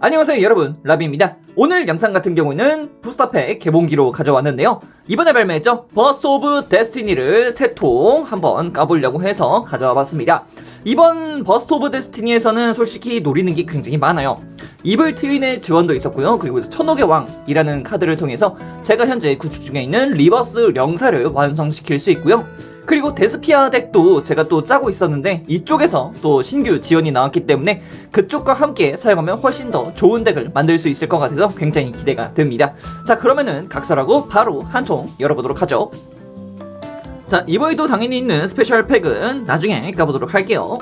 안녕하세요 여러분, 라비입니다. 오늘 영상 같은 경우는 부스터팩 개봉기로 가져왔는데요, 이번에 발매했죠 버스트 오브 데스티니를 3통 한번 까보려고 해서 가져와 봤습니다. 이번 버스트 오브 데스티니에서는 솔직히 노리는 게 굉장히 많아요. 이블 트윈의 지원도 있었고요, 그리고 천옥의 왕이라는 카드를 통해서 제가 현재 구축 중에 있는 리버스 령사를 완성시킬 수 있고요, 그리고 데스피아 덱도 제가 또 짜고 있었는데 이쪽에서 또 신규 지원이 나왔기 때문에 그쪽과 함께 사용하면 훨씬 더 좋은 덱을 만들 수 있을 것 같아서 굉장히 기대가 됩니다. 자, 그러면은 각설하고 바로 한 통 열어보도록 하죠. 자, 이번에도 당연히 있는 스페셜 팩은 나중에 까보도록 할게요.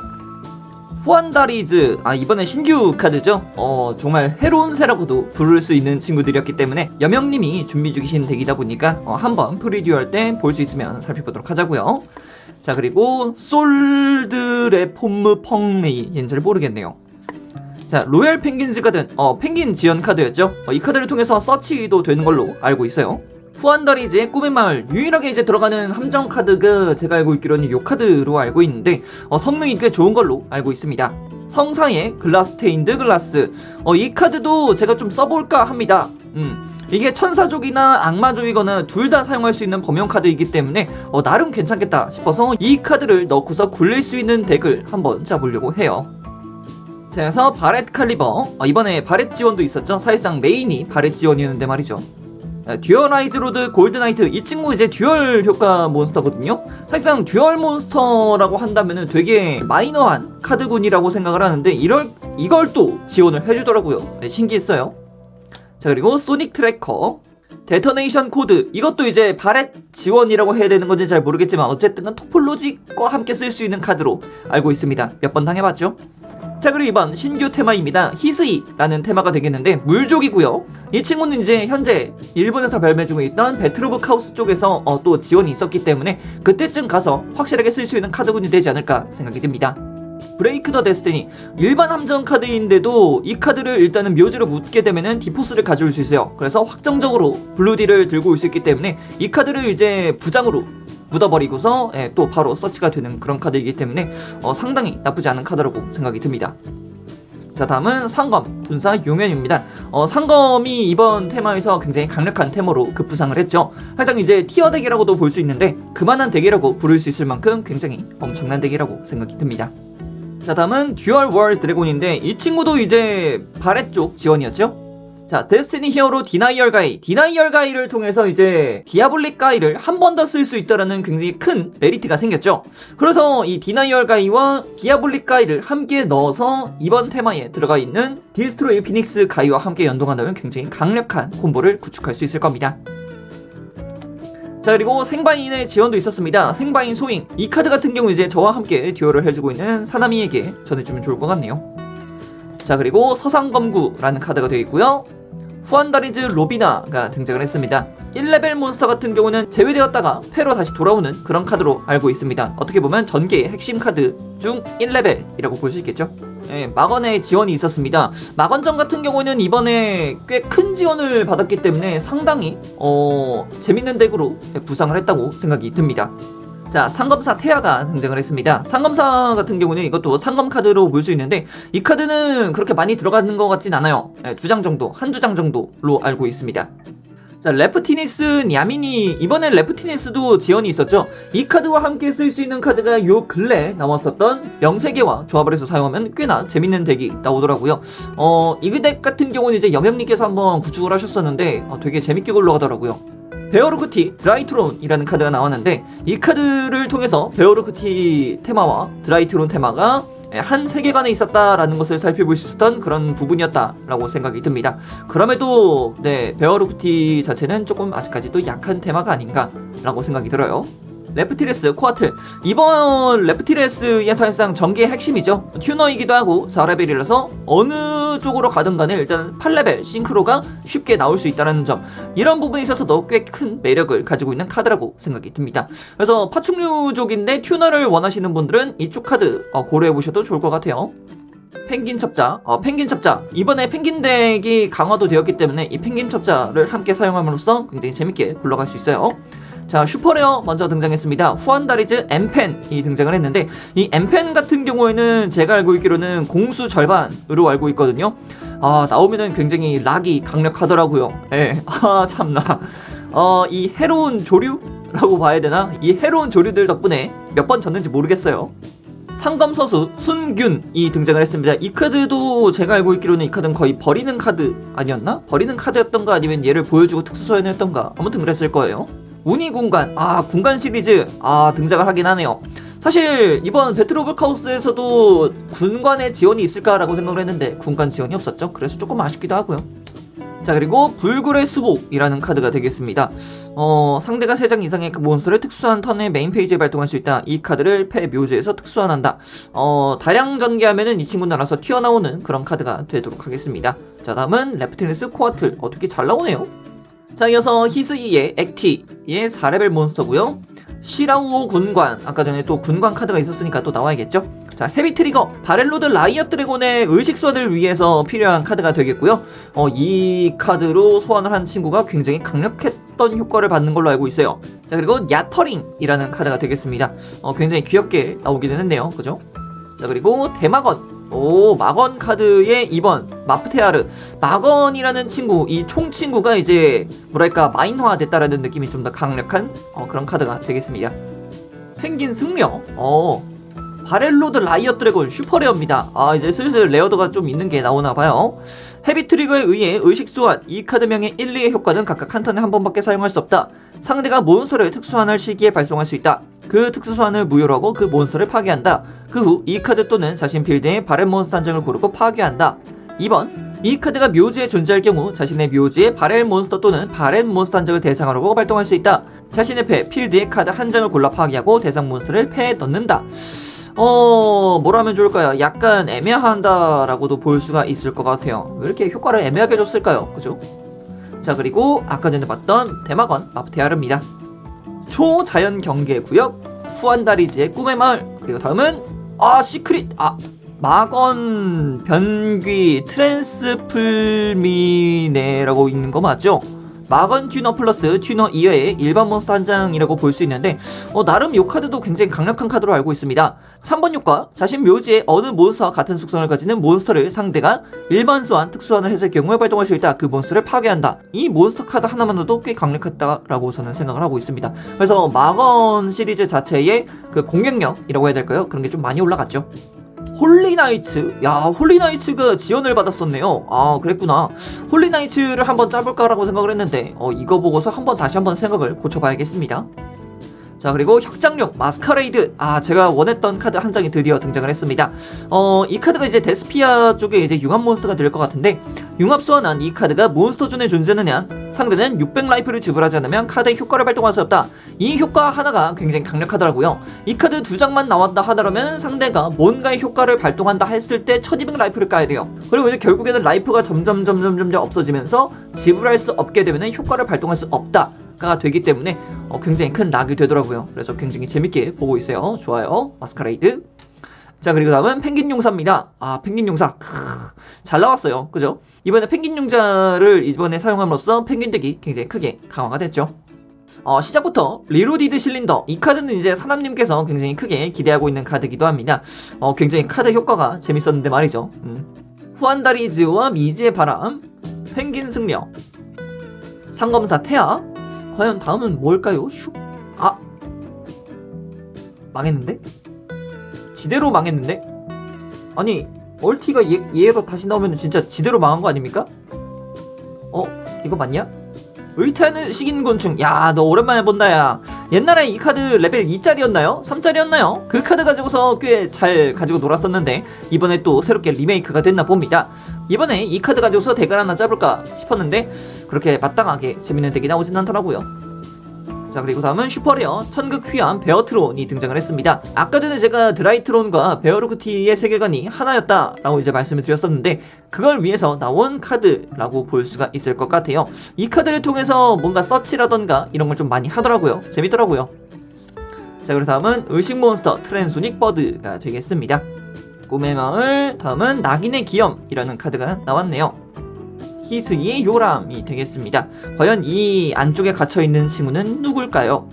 후안다리즈, 이번에 신규 카드죠. 정말 해로운 새라고도 부를 수 있는 친구들이었기 때문에 여명님이 준비 중이신 덱이다 보니까 한번 프리듀어 할 때 볼 수 있으면 살펴보도록 하자고요. 자, 그리고 솔드의 폼무 펑메이, 얘는 잘 모르겠네요. 자, 로얄 펭귄즈 가든 펭귄 지원 카드였죠. 이 카드를 통해서 서치도 되는 걸로 알고 있어요. 후안다리즈의 꿈의 마을, 유일하게 이제 들어가는 함정 카드가 제가 알고 있기로는 요 카드로 알고 있는데 성능이 꽤 좋은 걸로 알고 있습니다. 성사의 글라스테인드 글라스, 이 카드도 제가 좀 써볼까 합니다. 이게 천사족이나 악마족이거나 둘 다 사용할 수 있는 범용 카드이기 때문에 나름 괜찮겠다 싶어서 이 카드를 넣고서 굴릴 수 있는 덱을 한번 짜보려고 해요. 자, 그래서 바렛 칼리버, 이번에 바렛 지원도 있었죠. 사실상 메인이 바렛 지원이었는데 말이죠. 듀얼아이즈 로드 골드나이트, 이 친구 이제 듀얼 효과 몬스터거든요. 사실상 듀얼 몬스터라고 한다면은 되게 마이너한 카드군이라고 생각을 하는데 이걸 또 지원을 해주더라고요. 네, 신기했어요. 자, 그리고 소닉 트래커, 데터네이션 코드, 이것도 이제 바렛 지원이라고 해야 되는 건지 잘 모르겠지만 어쨌든 토폴로직과 함께 쓸 수 있는 카드로 알고 있습니다. 몇 번 당해봤죠? 자, 그리고 이번 신규 테마입니다. 히스이라는 테마가 되겠는데 물족이고요. 이 친구는 이제 현재 일본에서 발매 중에 있던 배틀 오브 카오스 쪽에서 또 지원이 있었기 때문에 그때쯤 가서 확실하게 쓸 수 있는 카드군이 되지 않을까 생각이 듭니다. 브레이크 더 데스티니, 일반 함정 카드인데도 이 카드를 일단은 묘지로 묻게 되면은 디포스를 가져올 수 있어요. 그래서 확정적으로 블루디를 들고 올 수 있기 때문에 이 카드를 이제 부장으로 묻어버리고서 또 바로 서치가 되는 그런 카드이기 때문에 상당히 나쁘지 않은 카드라고 생각이 듭니다. 자, 다음은 상검 분사 용현입니다. 상검이 이번 테마에서 굉장히 강력한 테마로 급부상을 했죠. 항상 이제 티어 덱이라고도 볼 수 있는데 그만한 덱이라고 부를 수 있을 만큼 굉장히 엄청난 덱이라고 생각이 듭니다. 자, 다음은 듀얼 월 드래곤인데 이 친구도 이제 바렛 쪽 지원이었죠. 자, 데스티니 히어로 디나이얼 가이를 통해서 이제 디아블릭 가이를 한 번 더 쓸 수 있다라는 굉장히 큰 메리트가 생겼죠. 그래서 이 디나이얼 가이와 디아블릭 가이를 함께 넣어서 이번 테마에 들어가 있는 디스트로이 피닉스 가이와 함께 연동한다면 굉장히 강력한 콤보를 구축할 수 있을 겁니다. 자, 그리고 생바인의 지원도 있었습니다. 생바인 소잉, 이 카드 같은 경우 이제 저와 함께 듀얼을 해주고 있는 사나미에게 전해주면 좋을 것 같네요. 자, 그리고 서상검구라는 카드가 되어 있고요. 후안다리즈 로비나가 등장을 했습니다. 1레벨 몬스터 같은 경우는 제외되었다가 패로 다시 돌아오는 그런 카드로 알고 있습니다. 어떻게 보면 전개의 핵심 카드 중 1레벨이라고 볼 수 있겠죠. 네, 막원의 지원이 있었습니다. 막원전 같은 경우는 이번에 꽤 큰 지원을 받았기 때문에 상당히 재밌는 덱으로 부상을 했다고 생각이 듭니다. 자, 상검사 태아가 등장을 했습니다. 상검사 같은 경우는 이것도 상검 카드로 볼 수 있는데 이 카드는 그렇게 많이 들어가는 것 같진 않아요. 네, 2장 정도, 한두 장 정도로 알고 있습니다. 자, 레프티니스 냐미니, 이번에 레프티니스도 지원이 있었죠. 이 카드와 함께 쓸 수 있는 카드가 요 근래 나왔었던 명세계와 조합을 해서 사용하면 꽤나 재밌는 덱이 나오더라고요. 이 덱 같은 경우는 이제 여명님께서 한번 구축을 하셨었는데 되게 재밌게 굴러가더라고요. 베어루크티 드라이트론이라는 카드가 나왔는데 이 카드를 통해서 베어루크티 테마와 드라이트론 테마가 한 세계관에 있었다라는 것을 살펴볼 수 있었던 그런 부분이었다라고 생각이 듭니다. 그럼에도 베어루크티 자체는 조금 아직까지도 약한 테마가 아닌가라고 생각이 들어요. 레프티레스 코아틀, 이번 레프티레스의 사실상 전개의 핵심이죠. 튜너이기도 하고 4레벨이라서 어느 쪽으로 가든 간에 일단 8레벨 싱크로가 쉽게 나올 수 있다는 점, 이런 부분에 있어서도 꽤 큰 매력을 가지고 있는 카드라고 생각이 듭니다. 그래서 파충류족인데 튜너를 원하시는 분들은 이쪽 카드 고려해보셔도 좋을 것 같아요. 펭귄 첩자, 이번에 펭귄 덱이 강화도 되었기 때문에 이 펭귄 첩자를 함께 사용함으로써 굉장히 재밌게 굴러갈 수 있어요. 자, 슈퍼레어 먼저 등장했습니다. 후안다리즈 엠펜이 등장을 했는데 이 엠펜 같은 경우에는 제가 알고 있기로는 공수 절반으로 알고 있거든요. 나오면은 굉장히 락이 강력하더라고요. 예. 참나. 이 해로운 조류라고 봐야 되나? 이 해로운 조류들 덕분에 몇 번 졌는지 모르겠어요. 상검서수 순균이 등장을 했습니다. 이 카드도 제가 알고 있기로는 이 카드는 거의 버리는 카드 아니었나? 버리는 카드였던가 아니면 얘를 보여주고 특수 소환이었던가 아무튼 그랬을 거예요. 운이군관, 군관 시리즈 등장을 하긴 하네요. 사실 이번 배틀 오브 카오스에서도 군관의 지원이 있을까라고 생각을 했는데 군관 지원이 없었죠. 그래서 조금 아쉽기도 하고요. 자, 그리고 불굴의 수복이라는 카드가 되겠습니다. 상대가 3장 이상의 그 몬스터를 특수한 턴에 메인 페이지에 발동할 수 있다. 이 카드를 패 묘지에서 특수환한다. 다량 전개하면은 이 친구는 알아서 튀어나오는 그런 카드가 되도록 하겠습니다. 자, 다음은 레프티니스 코아틀. 어떻게 잘 나오네요. 자, 이어서 히스이의 액티의 4레벨 몬스터고요. 시라우오 군관, 아까 전에 또 군관 카드가 있었으니까 또 나와야겠죠. 자, 헤비 트리거, 바렐로드 라이엇 드래곤의 의식 소환을 위해서 필요한 카드가 되겠고요. 이 카드로 소환을 한 친구가 굉장히 강력했던 효과를 받는 걸로 알고 있어요. 자, 그리고 야터링이라는 카드가 되겠습니다. 굉장히 귀엽게 나오기는 했네요. 그죠? 자, 그리고 대마건. 마건 카드의 2번 마프테아르. 마건이라는 친구, 이 총 친구가 이제 뭐랄까 마인화 됐다라는 느낌이 좀 더 강력한 그런 카드가 되겠습니다. 펭귄 승려. 바렐로드 라이엇 드래곤 슈퍼레어입니다. 이제 슬슬 레어도가 좀 있는 게 나오나 봐요. 헤비 트리거에 의해 의식 소환. 이 카드명의 1, 2의 효과는 각각 한 턴에 한 번밖에 사용할 수 없다. 상대가 몬스터를 특수환할 시기에 발송할 수 있다. 그 특수 소환을 무효로 하고 그 몬스터를 파괴한다. 그 후 이 카드 또는 자신 필드에 바렌 몬스터 한 장을 고르고 파괴한다. 2번, 이 카드가 묘지에 존재할 경우 자신의 묘지에 바렌 몬스터 또는 바렌 몬스터 한 장을 대상으로 발동할 수 있다. 자신의 패, 필드에 카드 한 장을 골라 파괴하고 대상 몬스터를 패에 넣는다. 뭐라 하면 좋을까요? 약간 애매하다라고도 볼 수가 있을 것 같아요. 왜 이렇게 효과를 애매하게 줬을까요? 그죠? 자, 그리고 아까 전에 봤던 대마건 마프테아르입니다. 초자연 경계 구역, 후안다리지의 꿈의 마을. 그리고 다음은 시크릿. 마건 변귀 트랜스플미네라고 있는 거 맞죠? 마건 튜너 플러스 튜너 이어의 일반 몬스터 한 장이라고 볼 수 있는데 나름 이 카드도 굉장히 강력한 카드로 알고 있습니다. 3번 효과, 자신 묘지에 어느 몬스터와 같은 속성을 가지는 몬스터를 상대가 일반 소환, 특수환을 했을 경우에 발동할 수 있다. 그 몬스터를 파괴한다. 이 몬스터 카드 하나만으로도 꽤 강력했다라고 저는 생각을 하고 있습니다. 그래서 마건 시리즈 자체의 그 공격력이라고 해야 될까요? 그런 게 좀 많이 올라갔죠. 홀리나이츠. 홀리나이츠가 지원을 받았었네요. 그랬구나. 홀리나이츠를 한번 짜볼까라고 생각을 했는데 이거 보고서 다시 한번 생각을 고쳐봐야겠습니다. 자, 그리고 혁장룡 마스카레이드. 제가 원했던 카드 한 장이 드디어 등장을 했습니다. 이 카드가 이제 데스피아 쪽에 이제 융합 몬스터가 될 것 같은데, 융합 소환한 이 카드가 몬스터존에 존재하는 한 상대는 600 라이프를 지불하지 않으면 카드의 효과를 발동할 수 없다. 이 효과 하나가 굉장히 강력하더라고요. 이 카드 2장만 나왔다 하더라면 상대가 뭔가의 효과를 발동한다 했을 때 1200 라이프를 까야 돼요. 그리고 이제 결국에는 라이프가 점점 없어지면서 지불할 수 없게 되면 효과를 발동할 수 없다 가 되기 때문에 굉장히 큰 락이 되더라고요. 그래서 굉장히 재밌게 보고 있어요. 좋아요. 마스카레이드. 자, 그리고 다음은 펭귄 용사입니다. 펭귄 용사. 잘 나왔어요. 그죠? 이번에 펭귄 용자를 이번에 사용함으로써 펭귄 덱이 굉장히 크게 강화가 됐죠. 시작부터 리로디드 실린더. 이 카드는 이제 사남님께서 굉장히 크게 기대하고 있는 카드이기도 합니다. 굉장히 카드 효과가 재밌었는데 말이죠. 후안다리즈와 미지의 바람, 펭귄 승려, 상검사 태아. 과연 다음은 뭘까요? 망했는데? 지대로 망했는데? 아니, 얼티가 얘로 다시 나오면 진짜 지대로 망한 거 아닙니까? 이거 맞냐? 의타는 식인곤충. 너 오랜만에 본다, 야. 옛날에 이 카드 레벨 2짜리였나요? 3짜리였나요? 그 카드 가지고서 꽤 잘 가지고 놀았었는데 이번에 또 새롭게 리메이크가 됐나 봅니다. 이번에 이 카드 가지고서 덱을 하나 짜볼까 싶었는데 그렇게 마땅하게 재밌는 덱이 나오진 않더라고요. 자, 그리고 다음은 슈퍼레어 천극 휘암 베어트론이 등장을 했습니다. 아까 전에 제가 드라이트론과 베어로크티의 세계관이 하나였다라고 이제 말씀을 드렸었는데 그걸 위해서 나온 카드라고 볼 수가 있을 것 같아요. 이 카드를 통해서 뭔가 서치라던가 이런 걸 좀 많이 하더라고요. 재밌더라고요. 자, 그리고 다음은 의식몬스터 트랜소닉 버드가 되겠습니다. 꿈의 마을. 다음은 낙인의 기염이라는 카드가 나왔네요. 히스기의 요람이 되겠습니다. 과연 이 안쪽에 갇혀있는 친구는 누굴까요?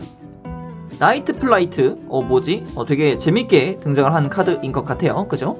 나이트 플라이트. 뭐지? 되게 재밌게 등장을 한 카드인 것 같아요. 그죠?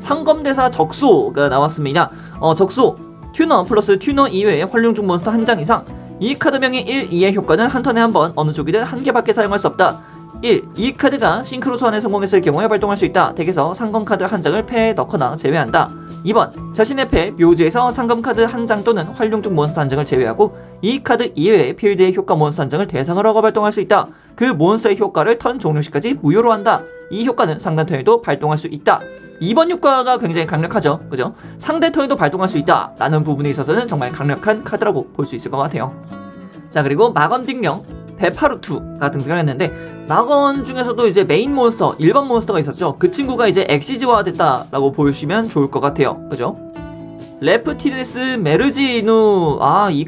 상검대사 적소가 나왔습니다. 적소 튜너 플러스 튜너 이외의 활용 중 몬스터 한 장 이상. 이 카드명의 1, 2의 효과는 한 턴에 한 번 어느 쪽이든 한 개밖에 사용할 수 없다. 1. 이 카드가 싱크로 소환에 성공했을 경우에 발동할 수 있다. 덱에서 상검 카드 한 장을 패에 넣거나 제외한다. 2번 자신의 패 묘지에서 상검 카드 한 장 또는 활용 중 몬스터 한 장을 제외하고 이 카드 이외의 필드의 효과 몬스터 한 장을 대상으로 하고 발동할 수 있다. 그 몬스터의 효과를 턴 종료 시까지 무효로 한다. 이 효과는 상단 턴에도 발동할 수 있다. 2번 효과가 굉장히 강력하죠. 그죠? 상대 턴에도 발동할 수 있다 라는 부분에 있어서는 정말 강력한 카드라고 볼 수 있을 것 같아요. 자, 그리고 마건 빅령 베파루투가 등장을 했는데, 마건 중에서도 이제 메인 몬스터, 일반 몬스터가 있었죠. 그 친구가 이제 엑시즈화 됐다라고 보시면 좋을 것 같아요. 그죠? 레프티네스 메르지누. 이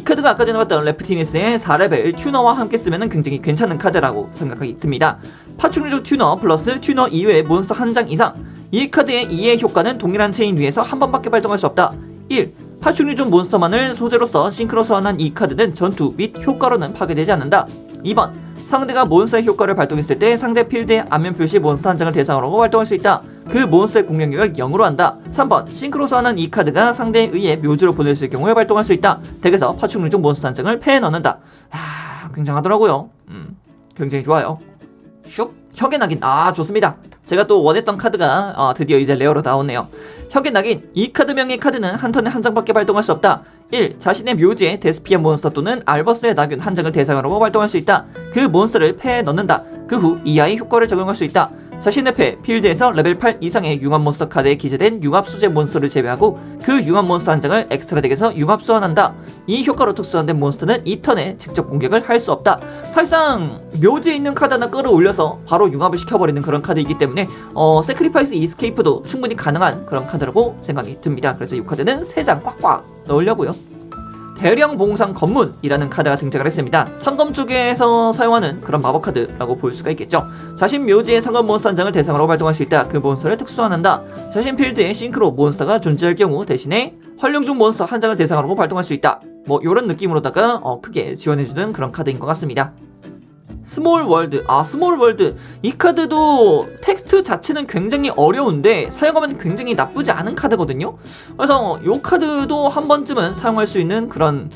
카드가 아까 전에 봤던 레프티네스의 4레벨 튜너와 함께 쓰면 굉장히 괜찮은 카드라고 생각이 듭니다. 파충류족 튜너 플러스 튜너 이외의 몬스터 한 장 이상. 이 카드의 2의 효과는 동일한 체인 위에서 한 번밖에 발동할 수 없다. 1. 파충류족 몬스터만을 소재로서 싱크로 소환한 이 카드는 전투 및 효과로는 파괴되지 않는다. 2번 상대가 몬스터의 효과를 발동했을 때 상대 필드의 안면 표시 몬스터 한 장을 대상으로 하고 발동할 수 있다. 그 몬스터의 공격력을 0으로 한다. 3번 싱크로 소환한 이 카드가 상대에 의해 묘지로 보낼 수 있을 경우에 발동할 수 있다. 덱에서 파충류족 몬스터 한 장을 패에 넣는다. 굉장하더라고요. 굉장히 좋아요. 슉 혁의 낙인. 좋습니다. 제가 또 원했던 카드가 드디어 이제 레어로 나오네요. 혁의 낙인. 이 카드명의 카드는 한 턴에 한 장밖에 발동할 수 없다. 1. 자신의 묘지에 데스피아 몬스터 또는 알버스의 낙인 한 장을 대상으로 하고 발동할 수 있다. 그 몬스터를 패에 넣는다. 그 후 이하의 효과를 적용할 수 있다. 자신의 패 필드에서 레벨 8 이상의 융합 몬스터 카드에 기재된 융합 소재 몬스터를 제외하고 그 융합 몬스터 한 장을 엑스트라 덱에서 융합 소환한다. 이 효과로 특수화된 몬스터는 이 턴에 직접 공격을 할 수 없다. 사실상 묘지에 있는 카드 하나 끌어올려서 바로 융합을 시켜버리는 그런 카드이기 때문에 세크리파이스 이스케이프도 충분히 가능한 그런 카드라고 생각이 듭니다. 그래서 이 카드는 3장 꽉꽉 넣으려고요. 대령 봉상 검문이라는 카드가 등장을 했습니다. 상검 쪽에서 사용하는 그런 마법 카드라고 볼 수가 있겠죠. 자신 묘지의 상검 몬스터 한 장을 대상으로 발동할 수 있다. 그 몬스터를 특수화한다. 자신 필드에 싱크로 몬스터가 존재할 경우 대신에 활용 중 몬스터 한 장을 대상으로 발동할 수 있다. 요런 느낌으로다가 크게 지원해주는 그런 카드인 것 같습니다. 스몰 월드. 스몰 월드. 이 카드도 텍스트 자체는 굉장히 어려운데 사용하면 굉장히 나쁘지 않은 카드거든요. 그래서 이 카드도 한 번쯤은 사용할 수 있는 그런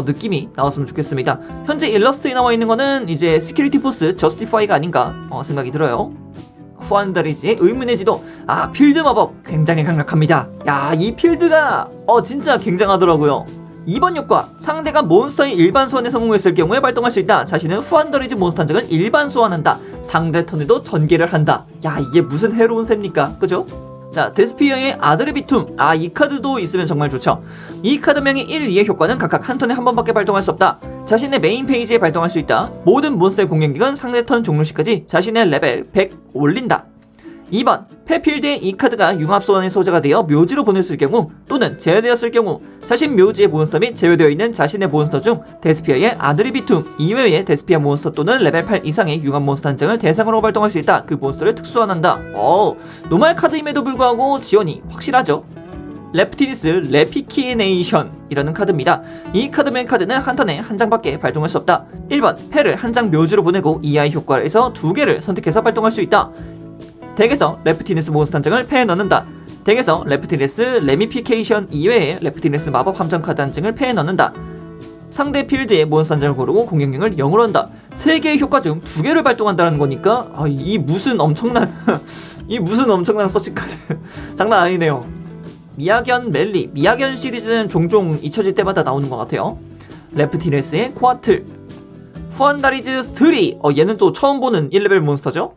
느낌이 나왔으면 좋겠습니다. 현재 일러스트에 나와 있는 거는 이제 시큐리티 포스 저스티파이가 아닌가 생각이 들어요. 후안다리지의 의문의 지도. 필드 마법 굉장히 강력합니다. 이 필드가 진짜 굉장하더라고요. 2번 효과. 상대가 몬스터의 일반 소환에 성공했을 경우에 발동할 수 있다. 자신은 후안더리즈 몬스터 한 장을 일반 소환한다. 상대 턴에도 전개를 한다. 이게 무슨 해로운 셈입니까? 그죠? 자, 데스피어의 아드레비툼. 이 카드도 있으면 정말 좋죠. 이 카드명의 1, 2의 효과는 각각 한 턴에 한 번밖에 발동할 수 없다. 자신의 메인 페이지에 발동할 수 있다. 모든 몬스터의 공격력은 상대 턴 종료 시까지 자신의 레벨 100 올린다. 2번 패필드에 이 카드가 융합 소환의 소재가 되어 묘지로 보냈을 경우 또는 제외되었을 경우 자신 묘지의 몬스터 및 제외되어 있는 자신의 몬스터 중 데스피아의 아드리비툼 이외의 데스피아 몬스터 또는 레벨 8 이상의 융합 몬스터 한 장을 대상으로 발동할 수 있다. 그 몬스터를 특수화한다. 노말 카드임에도 불구하고 지원이 확실하죠. 레프티니스 레피키네이션이라는 카드입니다. 이 카드의 카드는 한 턴에 한 장밖에 발동할 수 없다. 1번 패를 한 장 묘지로 보내고 이하의 효과에서 2개를 선택해서 발동할 수 있다. 덱에서 레프티네스 몬스터 한 장을 패에 넣는다. 덱에서 레프티네스 레미피케이션 이외의 레프티네스 마법 함정 카드 한 장을 패에 넣는다. 상대 필드에 몬스터 한 장을 고르고 공격력을 0으로 한다. 3개의 효과 중 2개를 발동한다는 거니까 이 무슨 엄청난 서치 카드 장난 아니네요. 미야견 멜리. 미야견 시리즈는 종종 잊혀질 때마다 나오는 것 같아요. 레프티네스의 코아틀. 후안다리즈 스트리. 얘는 또 처음 보는 1레벨 몬스터죠.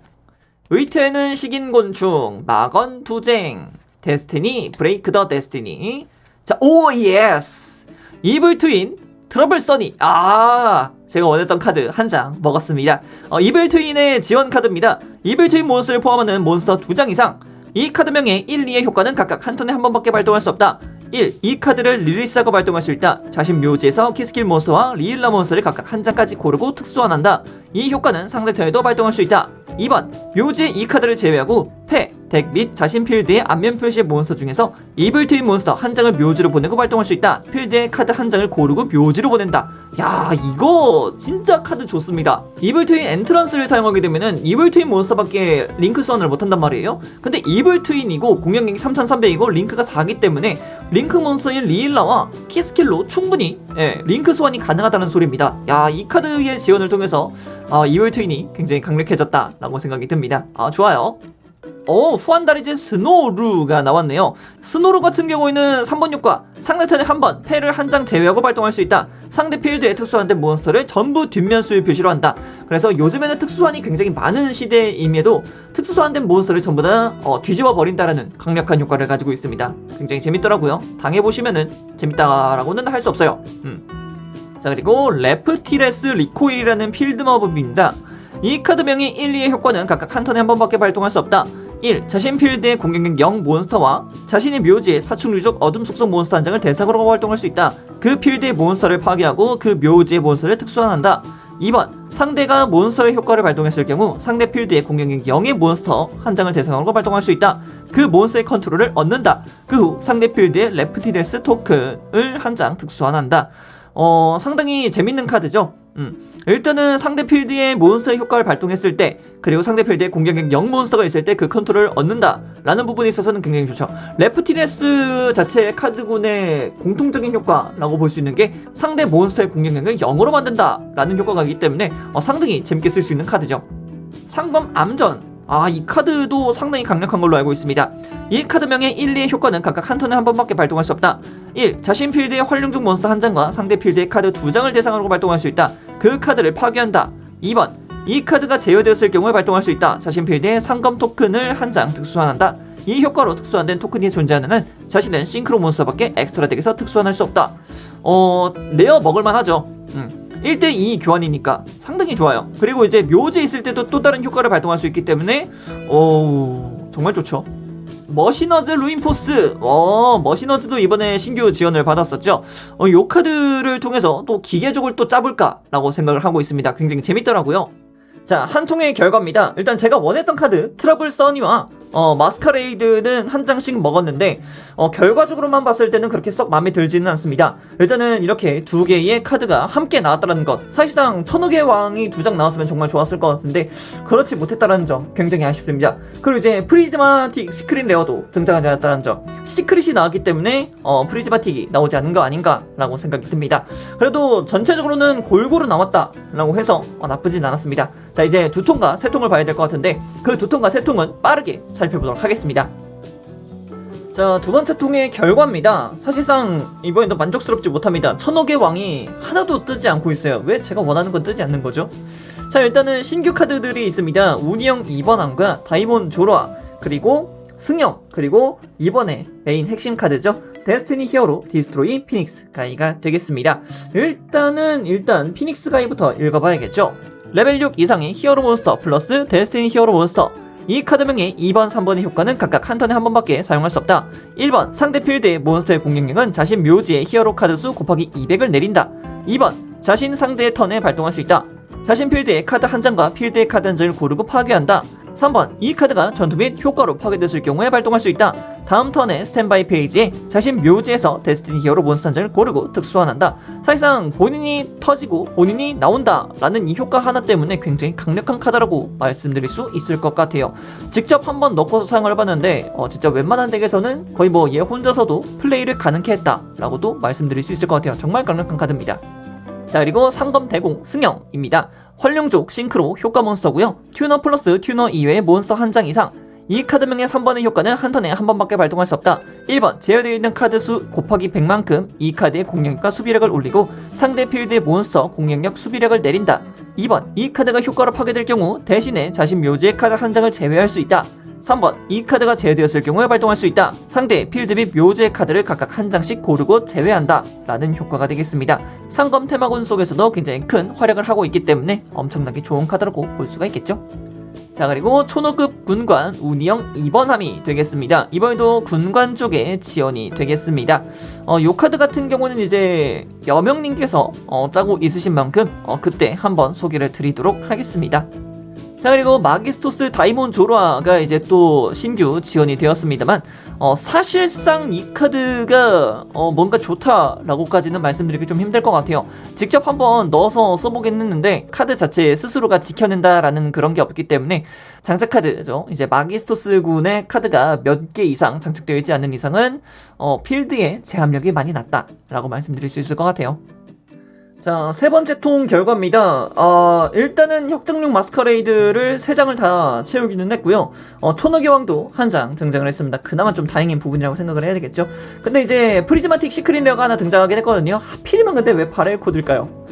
의퇴는 식인곤충, 마건 투쟁, 데스티니, 브레이크 더 데스티니. 자, 오 예스! 이블 트윈, 트러블 써니. 제가 원했던 카드 한 장 먹었습니다. 이블 트윈의 지원 카드입니다. 이블 트윈 몬스터를 포함하는 몬스터 2장 이상. 이 카드명의 1, 2의 효과는 각각 한 턴에 한 번밖에 발동할 수 없다. 1. 이 카드를 리리스하고 발동할 수 있다. 자신 묘지에서 키스킬 몬스터와 리일라 몬스터를 각각 한 장까지 고르고 특수환한다. 이 효과는 상대 턴에도 발동할 수 있다. 2번 묘지에 이 카드를 제외하고 패 덱 및 자신 필드의 앞면 표시의 몬스터 중에서 이블 트윈 몬스터 한 장을 묘지로 보내고 발동할 수 있다. 필드의 카드 한 장을 고르고 묘지로 보낸다. 야, 이거 진짜 카드 좋습니다. 이블 트윈 엔트런스를 사용하게 되면은 이블 트윈 몬스터밖에 링크 소환을 못한단 말이에요. 근데 이블 트윈이고 공격력이 3300이고 링크가 4기 때문에 링크 몬스터인 리일라와 키스킬로 충분히 링크 소환이 가능하다는 소리입니다. 야, 이 카드의 지원을 통해서 이블 트윈이 굉장히 강력해졌다 라고 생각이 듭니다. 좋아요. 후한다리즈 스노루가 나왔네요. 스노루 같은 경우에는 3번 효과, 상대 턴에 한번 패를 한 장 제외하고 발동할 수 있다. 상대 필드에 특수한된 몬스터를 전부 뒷면 수의 표시로 한다. 그래서 요즘에는 특수소환이 굉장히 많은 시대임에도 특수소환된 몬스터를 전부 다 뒤집어 버린다라는 강력한 효과를 가지고 있습니다. 굉장히 재밌더라고요. 당해보시면은 재밌다라고는 할 수 없어요. 자, 그리고 레프티레스 리코일이라는 필드 마법입니다. 이 카드명의 1, 2의 효과는 각각 한 턴에 한 번밖에 발동할 수 없다. 1. 자신 필드의 공격력 0 몬스터와 자신의 묘지에 파충류족 어둠 속성 몬스터 한 장을 대상으로 활동할 수 있다. 그 필드의 몬스터를 파괴하고 그 묘지의 몬스터를 특수환한다. 2번. 상대가 몬스터의 효과를 발동했을 경우 상대 필드의 공격력 0의 몬스터 한 장을 대상으로 발동할 수 있다. 그 몬스터의 컨트롤을 얻는다. 그 후 상대 필드의 레프티레스 토큰을 한 장 특수환한다. 상당히 재밌는 카드죠. 일단은 상대 필드의 몬스터의 효과를 발동했을 때, 그리고 상대 필드에 공격력 0 몬스터가 있을 때 그 컨트롤을 얻는다 라는 부분에 있어서는 굉장히 좋죠. 레프티레스 자체의 카드군의 공통적인 효과라고 볼 수 있는 게 상대 몬스터의 공격력을 0으로 만든다 라는 효과가 있기 때문에 상당히 재밌게 쓸 수 있는 카드죠. 상검 암전, 이 카드도 상당히 강력한 걸로 알고 있습니다. 이 카드명의 1, 2의 효과는 각각 한 턴에 한 번밖에 발동할 수 없다. 1. 자신 필드의 활용중 몬스터 한 장과 상대 필드의 카드 2장을 대상으로 발동할 수 있다. 그 카드를 파괴한다. 2번. 이 카드가 제어되었을 경우에 발동할 수 있다. 자신 필드의 상검 토큰을 한 장 특수환한다. 이 효과로 특수환된 토큰이 존재하는 한 자신은 싱크로 몬스터밖에 엑스트라 덱에서 특수환할 수 없다. 레어 먹을만 하죠. 1대2 교환이니까 상당히 좋아요. 그리고 이제 묘지에 있을 때도 또 다른 효과를 발동할 수 있기 때문에 정말 좋죠. 머시너즈 루인포스, 머시너즈도 이번에 신규 지원을 받았었죠. 요 카드를 통해서 또 기계족을 또 짜볼까 라고 생각을 하고 있습니다. 굉장히 재밌더라고요. 자, 한 통의 결과입니다. 일단 제가 원했던 카드 트러블 써니와 마스카레이드는 한 장씩 먹었는데 결과적으로만 봤을 때는 그렇게 썩 마음에 들지는 않습니다. 일단은 이렇게 두 개의 카드가 함께 나왔다는 것, 사실상 천흑의 왕이 2장 나왔으면 정말 좋았을 것 같은데 그렇지 못했다는 점 굉장히 아쉽습니다. 그리고 이제 프리즈마틱 시크릿 레어도 등장하지 않았다는 점, 시크릿이 나왔기 때문에 프리즈마틱이 나오지 않은 거 아닌가 라고 생각이 듭니다. 그래도 전체적으로는 골고루 나왔다 라고 해서 나쁘진 않았습니다. 자, 이제 2통과 3통을 봐야 될 것 같은데 그 2통과 3통은 빠르게 살펴보도록 하겠습니다. 자, 두 번째 통의 결과입니다. 사실상 이번에도 만족스럽지 못합니다. 천억의 왕이 하나도 뜨지 않고 있어요. 왜 제가 원하는 건 뜨지 않는 거죠? 자, 일단은 신규 카드들이 있습니다. 운이형 2번함과 다이몬 조로아, 그리고 승영, 그리고 이번에 메인 핵심 카드죠. 데스티니 히어로 디스트로이 피닉스 가이가 되겠습니다. 일단 피닉스 가이부터 읽어봐야겠죠. 레벨 6 이상의 히어로 몬스터 플러스 데스티니 히어로 몬스터. 이 카드명의 2번, 3번의 효과는 각각 한 턴에 한 번밖에 사용할 수 없다. 1번, 상대 필드의 몬스터의 공격력은 자신 묘지의 히어로 카드 수 곱하기 200을 내린다. 2번, 자신 상대의 턴에 발동할 수 있다. 자신 필드의 카드 한 장과 필드의 카드 한 장을 고르고 파괴한다. 3번, 이 카드가 전투 및 효과로 파괴됐을 경우에 발동할 수 있다. 다음 턴에 스탠바이 페이지에 자신 묘지에서 데스티니 히어로 몬스터 한 장을 고르고 특수환한다. 사실상 본인이 터지고 본인이 나온다 라는 이 효과 하나 때문에 굉장히 강력한 카드라고 말씀드릴 수 있을 것 같아요. 직접 한번 넣고서 사용을 해봤는데 진짜 웬만한 덱에서는 거의 얘 혼자서도 플레이를 가능케 했다 라고도 말씀드릴 수 있을 것 같아요. 정말 강력한 카드입니다. 자, 그리고 상검 대공 승영입니다. 활용족 싱크로 효과 몬스터고요. 튜너 플러스 튜너 이외의 몬스터 한 장 이상. 이 카드명의 3번의 효과는 한 턴에 한 번밖에 발동할 수 없다. 1번, 제어되어 있는 카드 수 곱하기 100만큼 이 카드의 공격력과 수비력을 올리고 상대 필드의 몬스터 공격력 수비력을 내린다. 2번, 이 카드가 효과로 파괴될 경우 대신에 자신 묘지의 카드 한 장을 제외할 수 있다. 3번, 이 카드가 제어되었을 경우에 발동할 수 있다. 상대 필드 및 묘지의 카드를 각각 한 장씩 고르고 제외한다 라는 효과가 되겠습니다. 상검 테마군 속에서도 굉장히 큰 활약을 하고 있기 때문에 엄청나게 좋은 카드라고 볼 수가 있겠죠. 자, 그리고 초노급 군관 운이형 2번함이 되겠습니다. 이번에도 군관 쪽에 지원이 되겠습니다. 요 카드 같은 경우는 이제 여명님께서 짜고 있으신 만큼 그때 한번 소개를 드리도록 하겠습니다. 자, 그리고 마기스토스 다이몬 조로아가 이제 또 신규 지원이 되었습니다만 사실상 이 카드가 뭔가 좋다라고까지는 말씀드리기 좀 힘들 것 같아요. 직접 한번 넣어서 써보긴 했는데 카드 자체 스스로가 지켜낸다라는 그런 게 없기 때문에 장착 카드죠. 이제 마기스토스 군의 카드가 몇 개 이상 장착되어 있지 않는 이상은 필드의 제압력이 많이 낮다라고 말씀드릴 수 있을 것 같아요. 자, 세 번째 통 결과입니다. 일단은 혁정용 마스커레이드를 3장을 다 채우기는 했고요. 초너기 왕도 1장 등장을 했습니다. 그나마 좀 다행인 부분이라고 생각을 해야 되겠죠. 근데 이제 프리즈마틱 시크릿 레어가 하나 등장하긴 했거든요. 하필이면 근데 왜 바렐 코드일까요?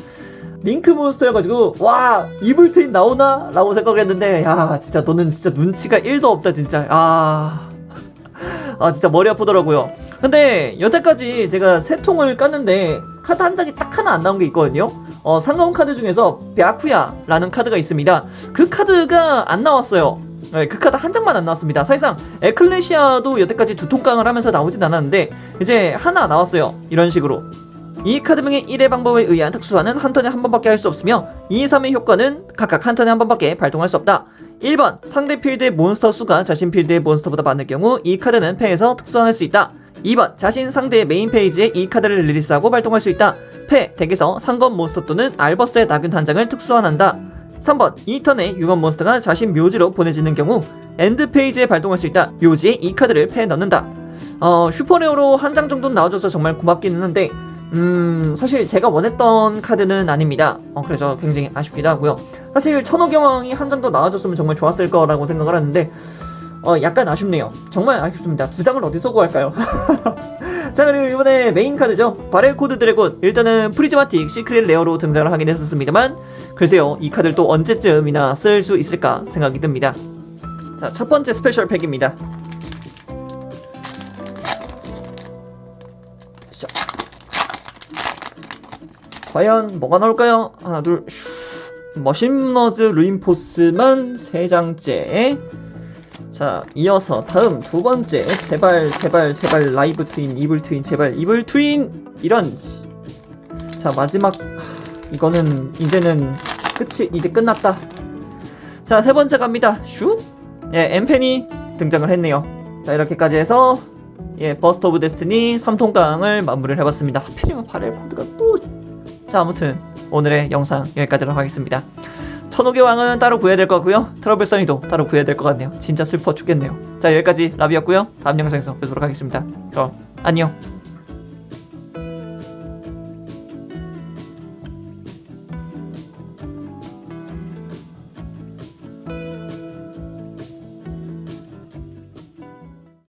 링크 몬스터여가지고 와 이블 트윈 나오나? 라고 생각을 했는데 야 진짜 너는 진짜 눈치가 1도 없다 진짜. 진짜 머리 아프더라고요. 근데 여태까지 제가 3통을 깠는데 카드 한 장이 딱 하나 안 나온 게 있거든요. 상가온 카드 중에서 벼쿠야라는 카드가 있습니다. 그 카드가 안 나왔어요. 네, 그 카드 한 장만 안 나왔습니다. 사실상 에클레시아도 여태까지 2통깡을 하면서 나오진 않았는데 이제 하나 나왔어요. 이런 식으로 이 카드명의 1의 방법에 의한 특수화는 한 턴에 한 번밖에 할 수 없으며 2, 3의 효과는 각각 한 턴에 한 번밖에 발동할 수 없다. 1번 상대 필드의 몬스터 수가 자신 필드의 몬스터보다 많을 경우 이 카드는 패에서 특수화할 수 있다. 2번 자신 상대의 메인 페이지에 이 카드를 릴리스하고 발동할 수 있다. 패 덱에서 상검 몬스터 또는 알버스의 낙윤 한 장을 특수화한다. 3번 이 턴에 유검 몬스터가 자신 묘지로 보내지는 경우 엔드 페이지에 발동할 수 있다. 묘지에 이 카드를 패에 넣는다. 슈퍼레어로 한 장 정도는 나와줘서 정말 고맙기는 한데 사실 제가 원했던 카드는 아닙니다. 그래서 굉장히 아쉽기도 하고요. 사실 천호경왕이 한 장 더 나와줬으면 정말 좋았을 거라고 생각을 하는데 약간 아쉽네요. 정말 아쉽습니다. 2장을 어디서 구할까요? 자, 그리고 이번에 메인 카드죠. 바렐 코드 드래곤. 일단은 프리즈마틱 시크릿 레어로 등장을 하긴 했었습니다만 글쎄요 이 카드를 또 언제쯤이나 쓸 수 있을까 생각이 듭니다. 자, 첫 번째 스페셜 팩입니다. 과연 뭐가 나올까요? 하나 둘 머신러즈 루인포스만 3장째. 자, 이어서 다음 두 번째 제발 라이브 트윈 이블 트윈 제발 이블 트윈 이런. 자, 마지막 이거는 이제는 끝이 이제 끝났다. 자, 세 번째 갑니다. 슉. 예, 엠펜이 등장을 했네요. 자, 이렇게까지 해서 버스트 오브 데스티니 3통깡을 마무리를 해봤습니다. 하필이면 바렐 코드가 또. 자, 아무튼 오늘의 영상 여기까지로 하겠습니다. 천옥의 왕은 따로 구해야 될 것 같고요. 트러블 써니도 따로 구해야 될 것 같네요. 진짜 슬퍼 죽겠네요. 자, 여기까지 라비였고요. 다음 영상에서 뵙도록 하겠습니다. 그럼 안녕.